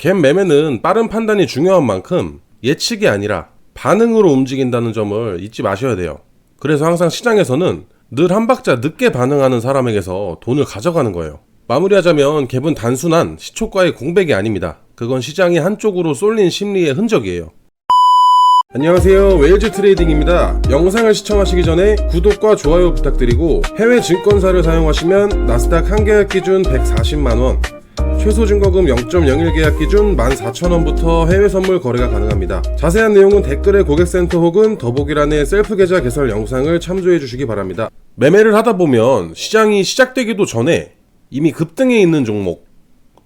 갭 매매는 빠른 판단이 중요한 만큼 예측이 아니라 반응으로 움직인다는 점을 잊지 마셔야 돼요. 그래서 항상 시장에서는 늘 한 박자 늦게 반응하는 사람에게서 돈을 가져가는 거예요. 마무리하자면 갭은 단순한 시초가의 공백이 아닙니다. 그건 시장이 한쪽으로 쏠린 심리의 흔적이에요. 안녕하세요, 웨일즈 트레이딩입니다. 영상을 시청하시기 전에 구독과 좋아요 부탁드리고, 해외 증권사를 사용하시면 나스닥 한 계약 기준 140만원, 최소 증거금 0.01 계약 기준 14,000원부터 해외 선물 거래가 가능합니다. 자세한 내용은 댓글에 고객센터 혹은 더보기란의 셀프 계좌 개설 영상을 참조해 주시기 바랍니다. 매매를 하다 보면 시장이 시작되기도 전에 이미 급등해 있는 종목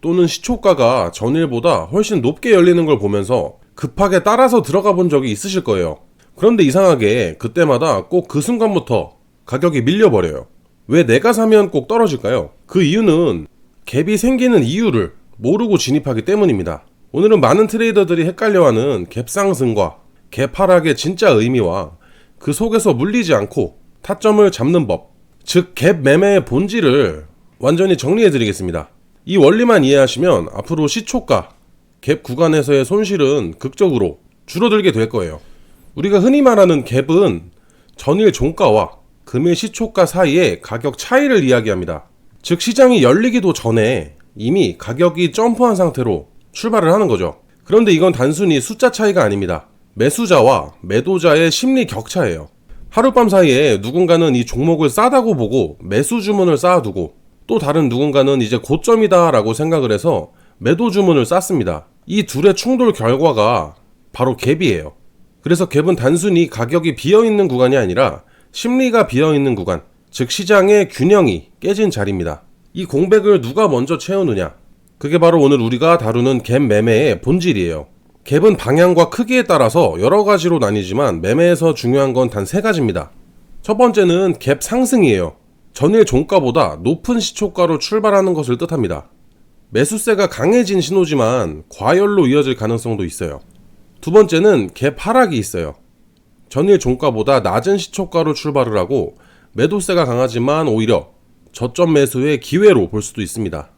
또는 시초가가 전일보다 훨씬 높게 열리는 걸 보면서 급하게 따라서 들어가 본 적이 있으실 거예요. 그런데 이상하게 그때마다 꼭 그 순간부터 가격이 밀려버려요. 왜 내가 사면 꼭 떨어질까요? 그 이유는 갭이 생기는 이유를 모르고 진입하기 때문입니다. 오늘은 많은 트레이더들이 헷갈려하는 갭 상승과 갭 하락의 진짜 의미와 그 속에서 물리지 않고 타점을 잡는 법, 즉 갭 매매의 본질을 완전히 정리해드리겠습니다. 이 원리만 이해하시면 앞으로 시초가, 갭 구간에서의 손실은 극적으로 줄어들게 될 거예요. 우리가 흔히 말하는 갭은 전일 종가와 금일 시초가 사이의 가격 차이를 이야기합니다. 즉 시장이 열리기도 전에 이미 가격이 점프한 상태로 출발을 하는 거죠. 그런데 이건 단순히 숫자 차이가 아닙니다. 매수자와 매도자의 심리 격차예요. 하룻밤 사이에 누군가는 이 종목을 싸다고 보고 매수 주문을 쌓아두고, 또 다른 누군가는 이제 고점이다 라고 생각을 해서 매도 주문을 쌓습니다. 이 둘의 충돌 결과가 바로 갭이에요. 그래서 갭은 단순히 가격이 비어있는 구간이 아니라 심리가 비어있는 구간, 즉 시장의 균형이 깨진 자리입니다. 이 공백을 누가 먼저 채우느냐, 그게 바로 오늘 우리가 다루는 갭 매매의 본질이에요. 갭은 방향과 크기에 따라서 여러 가지로 나뉘지만 매매에서 중요한 건 단 세 가지입니다. 첫 번째는 갭 상승이에요. 전일 종가보다 높은 시초가로 출발하는 것을 뜻합니다. 매수세가 강해진 신호지만 과열로 이어질 가능성도 있어요. 두 번째는 갭 하락이 있어요. 전일 종가보다 낮은 시초가로 출발을 하고 매도세가 강하지만 오히려 저점 매수의 기회로 볼 수도 있습니다.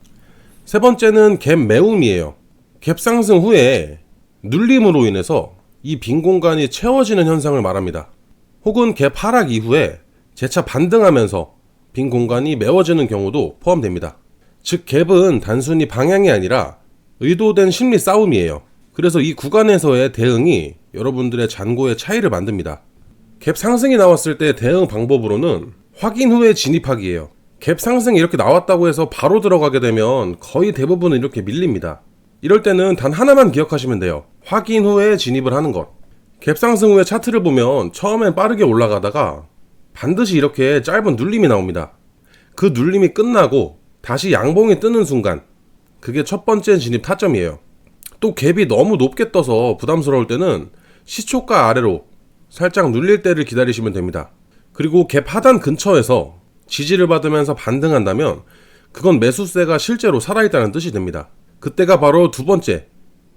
세 번째는 갭 매움이에요. 갭 상승 후에 눌림으로 인해서 이 빈 공간이 채워지는 현상을 말합니다. 혹은 갭 하락 이후에 재차 반등하면서 빈 공간이 메워지는 경우도 포함됩니다. 즉 갭은 단순히 방향이 아니라 의도된 심리 싸움이에요. 그래서 이 구간에서의 대응이 여러분들의 잔고의 차이를 만듭니다. 갭 상승이 나왔을 때 대응 방법으로는 확인 후에 진입하기예요. 갭 상승이 이렇게 나왔다고 해서 바로 들어가게 되면 거의 대부분은 이렇게 밀립니다. 이럴 때는 단 하나만 기억하시면 돼요. 확인 후에 진입을 하는 것. 갭 상승 후에 차트를 보면 처음엔 빠르게 올라가다가 반드시 이렇게 짧은 눌림이 나옵니다. 그 눌림이 끝나고 다시 양봉이 뜨는 순간, 그게 첫 번째 진입 타점이에요. 또 갭이 너무 높게 떠서 부담스러울 때는 시초가 아래로 살짝 눌릴 때를 기다리시면 됩니다. 그리고 갭 하단 근처에서 지지를 받으면서 반등한다면 그건 매수세가 실제로 살아있다는 뜻이 됩니다. 그때가 바로 두 번째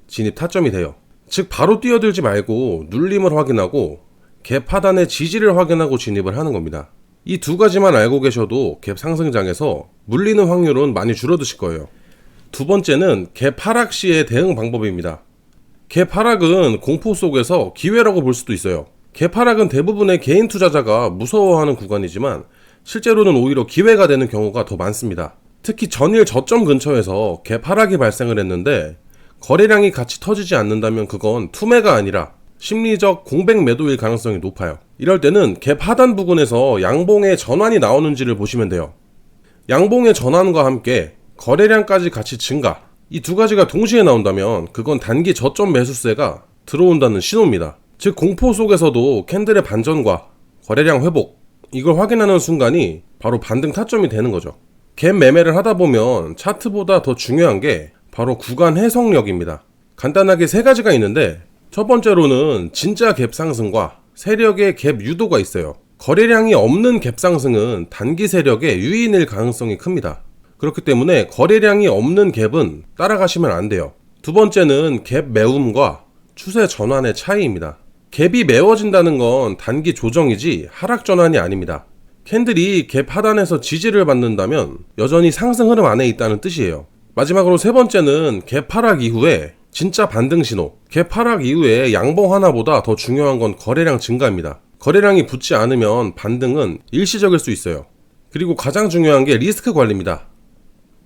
진입 타점이 돼요. 즉 바로 뛰어들지 말고 눌림을 확인하고 갭 하단의 지지를 확인하고 진입을 하는 겁니다. 이 두 가지만 알고 계셔도 갭 상승장에서 물리는 확률은 많이 줄어드실 거예요. 두 번째는 갭 하락 시의 대응 방법입니다. 갭 하락은 공포 속에서 기회라고 볼 수도 있어요. 갭 하락은 대부분의 개인 투자자가 무서워하는 구간이지만 실제로는 오히려 기회가 되는 경우가 더 많습니다. 특히 전일 저점 근처에서 갭 하락이 발생을 했는데 거래량이 같이 터지지 않는다면 그건 투매가 아니라 심리적 공백 매도일 가능성이 높아요. 이럴 때는 갭 하단 부근에서 양봉의 전환이 나오는지를 보시면 돼요. 양봉의 전환과 함께 거래량까지 같이 증가, 이 두 가지가 동시에 나온다면 그건 단기 저점 매수세가 들어온다는 신호입니다. 즉 공포 속에서도 캔들의 반전과 거래량 회복, 이걸 확인하는 순간이 바로 반등 타점이 되는 거죠. 갭 매매를 하다 보면 차트보다 더 중요한 게 바로 구간 해석력입니다. 간단하게 세 가지가 있는데, 첫 번째로는 진짜 갭 상승과 세력의 갭 유도가 있어요. 거래량이 없는 갭 상승은 단기 세력의 유인일 가능성이 큽니다. 그렇기 때문에 거래량이 없는 갭은 따라가시면 안 돼요. 두 번째는 갭 매움과 추세 전환의 차이입니다. 갭이 메워진다는 건 단기 조정이지 하락 전환이 아닙니다. 캔들이 갭 하단에서 지지를 받는다면 여전히 상승 흐름 안에 있다는 뜻이에요. 마지막으로 세 번째는 갭 하락 이후에 진짜 반등 신호. 갭 하락 이후에 양봉 하나보다 더 중요한 건 거래량 증가입니다. 거래량이 붙지 않으면 반등은 일시적일 수 있어요. 그리고 가장 중요한 게 리스크 관리입니다.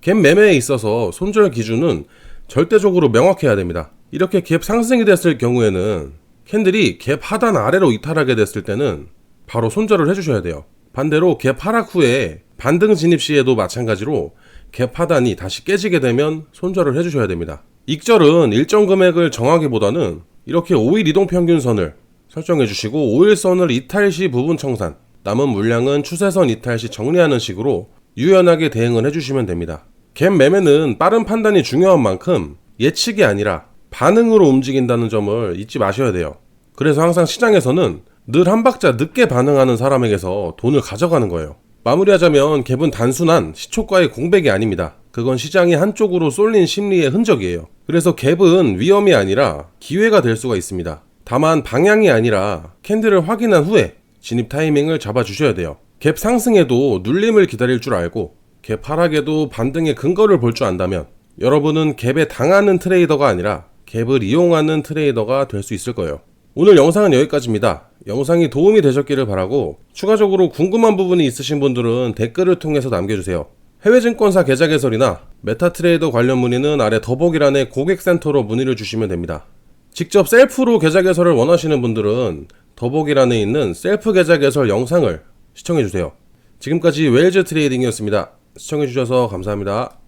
갭 매매에 있어서 손절 기준은 절대적으로 명확해야 됩니다. 이렇게 갭 상승이 됐을 경우에는 캔들이 갭 하단 아래로 이탈하게 됐을 때는 바로 손절을 해주셔야 돼요. 반대로 갭 하락 후에 반등 진입 시에도 마찬가지로 갭 하단이 다시 깨지게 되면 손절을 해주셔야 됩니다. 익절은 일정 금액을 정하기보다는 이렇게 5일 이동평균선을 설정해 주시고 5일선을 이탈 시 부분 청산, 남은 물량은 추세선 이탈 시 정리하는 식으로 유연하게 대응을 해주시면 됩니다. 갭 매매는 빠른 판단이 중요한 만큼 예측이 아니라 반응으로 움직인다는 점을 잊지 마셔야 돼요. 그래서 항상 시장에서는 늘 한 박자 늦게 반응하는 사람에게서 돈을 가져가는 거예요. 마무리하자면 갭은 단순한 시초가의 공백이 아닙니다. 그건 시장이 한쪽으로 쏠린 심리의 흔적이에요. 그래서 갭은 위험이 아니라 기회가 될 수가 있습니다. 다만 방향이 아니라 캔들을 확인한 후에 진입 타이밍을 잡아주셔야 돼요. 갭 상승에도 눌림을 기다릴 줄 알고 갭 하락에도 반등의 근거를 볼 줄 안다면 여러분은 갭에 당하는 트레이더가 아니라 갭을 이용하는 트레이더가 될 수 있을 거예요. 오늘 영상은 여기까지입니다. 영상이 도움이 되셨기를 바라고 추가적으로 궁금한 부분이 있으신 분들은 댓글을 통해서 남겨주세요. 해외증권사 계좌 개설이나 메타트레이더 관련 문의는 아래 더보기란에 고객센터로 문의를 주시면 됩니다. 직접 셀프로 계좌 개설을 원하시는 분들은 더보기란에 있는 셀프 계좌 개설 영상을 시청해주세요. 지금까지 웨일즈 트레이딩이었습니다. 시청해주셔서 감사합니다.